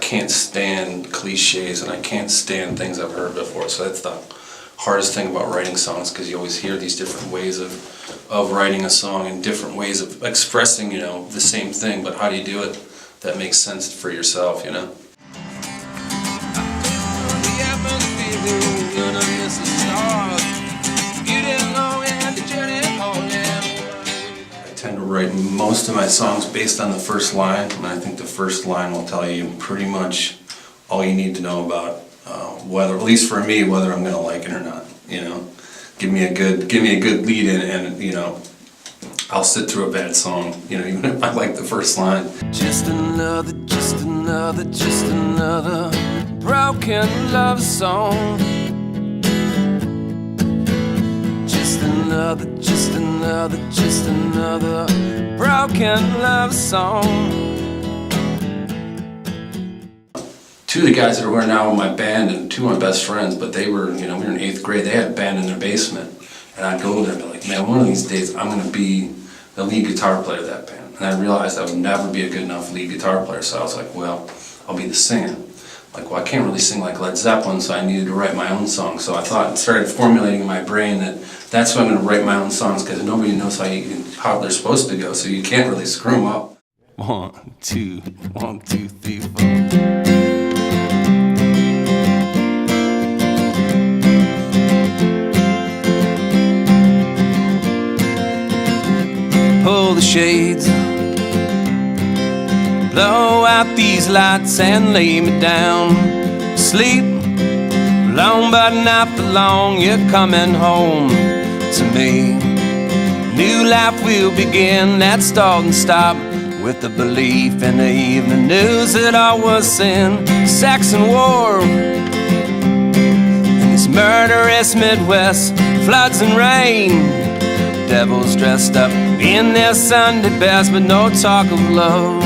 can't stand cliches and I can't stand things I've heard before. So that's the hardest thing about writing songs, because you always hear these different ways of writing a song and different ways of expressing, you know, the same thing, but how do you do it that makes sense for yourself, you know? I tend to write most of my songs based on the first line, and I think the first line will tell you pretty much all you need to know about whether, at least for me, whether I'm gonna like it or not. You know, give me a good lead in, and you know, I'll sit through a bad song. You know, even if I like the first line. Just another broken love song. Just another broken love song. Two of the guys that are now in my band, and two of my best friends, but they were, you know, we were in 8th grade, they had a band in their basement, and I'd go there and be like, man, one of these days I'm gonna be the lead guitar player of that band. And I realized I would never be a good enough lead guitar player, so I was like, well, I'll be the singer. Like, well, I can't really sing like Led Zeppelin, so I needed to write my own song. So I thought, started formulating in my brain that that's why I'm gonna write my own songs, because nobody knows how they're supposed to go, so you can't really screw them up. 1, 2, 1, 2, 3, 4. Pull the shades, blow out these lights and lay me down. Sleep, long but not for long, you're coming home to me. New life will begin, that start and stop, with the belief in the evening news that all was sin. Sex and war, in this murderous Midwest, floods and rain. Devils dressed up in their Sunday best, but no talk of love,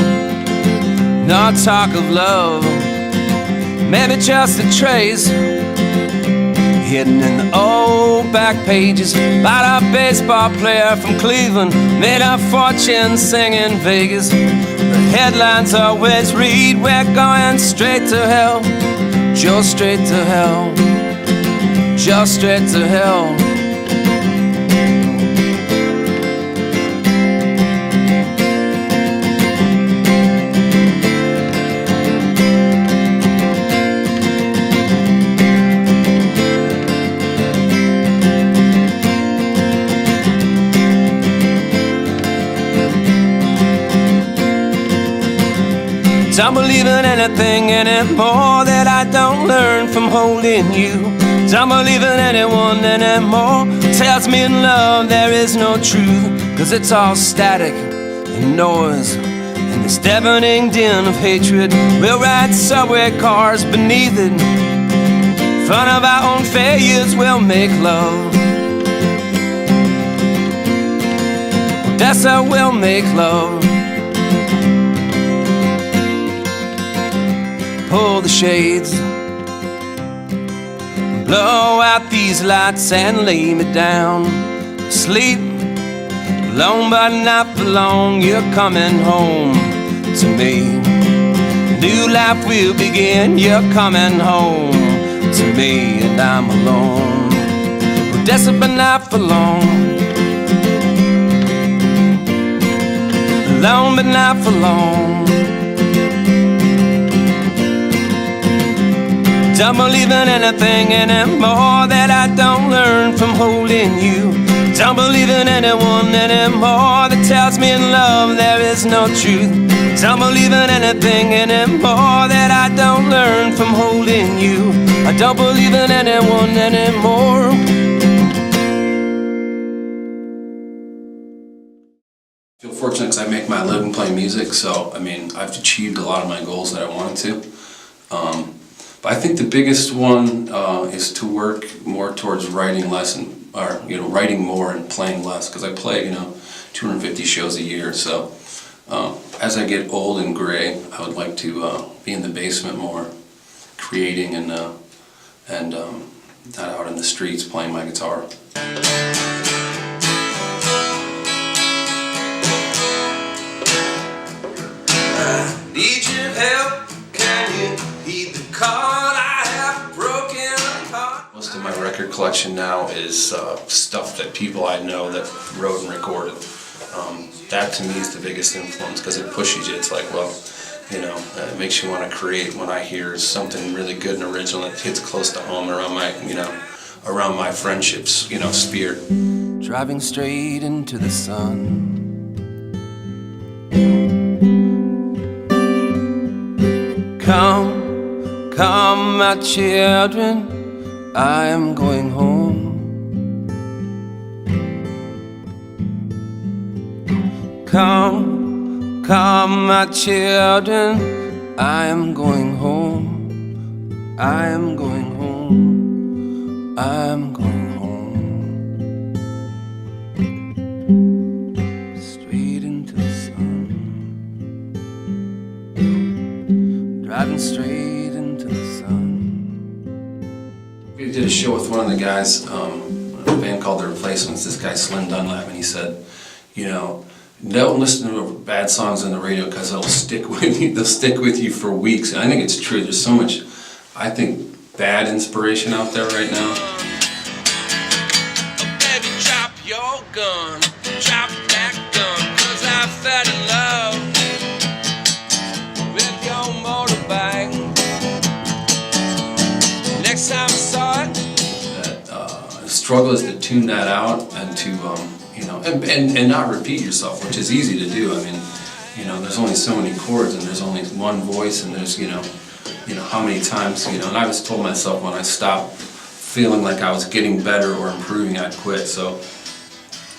no talk of love. Maybe just a trace hidden in the old back pages about a baseball player from Cleveland made a fortune singing Vegas. The headlines always read, we're going straight to hell, just straight to hell, just straight to hell. Don't believe in anything anymore that I don't learn from holding you. Don't believe in anyone anymore tells me in love there is no truth, 'cause it's all static and noise in this deafening din of hatred. We'll ride subway cars beneath it, in front of our own failures we'll make love. Dessa will make love. Pull the shades, blow out these lights and lay me down. Sleep, long but not for long, you're coming home to me. New life will begin, you're coming home to me, and I'm alone. Well, Dessa, but not for long. Alone but not for long. Don't believe in anything anymore that I don't learn from holding you. Don't believe in anyone anymore that tells me in love there is no truth. Don't believe in anything anymore that I don't learn from holding you. I don't believe in anyone anymore. I feel fortunate because I make my living playing music, so I mean I've achieved a lot of my goals that I wanted to. But I think the biggest one is to work more towards writing less, or writing more and playing less, because I play 250 shows a year. So as I get old and gray, I would like to be in the basement more, creating and not out in the streets playing my guitar. I need your help, can you record collection now is stuff that people I know that wrote and recorded. That to me is the biggest influence because it pushes you. It's like, well, you know, it makes you want to create. When I hear something really good and original, it hits close to home around my, you know, around my friendships, you know, sphere. Driving straight into the sun. Come, come, my children, I am going home. Come, come, my children, I am going home. I am going home. I am going home. Straight into the sun. Driving straight into the sun. We did a show with one of the guys, a band called The Replacements, this guy Slim Dunlap, and he said, you know, don't listen to bad songs on the radio because they'll stick with you. They'll stick with you for weeks. And I think it's true. There's so much, I think, bad inspiration out there right now. Oh, baby, drop your gun, drop that gun, 'cause I fell in love with your motorbike. Next time I saw it, The struggle is to tune that out and to you know, and not repeat yourself, which is easy to do. I mean, you know, there's only so many chords and there's only one voice, and there's, you know how many times, you know, and I was told myself when I stopped feeling like I was getting better or improving, I'd quit. So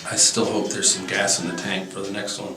I still hope there's some gas in the tank for the next one.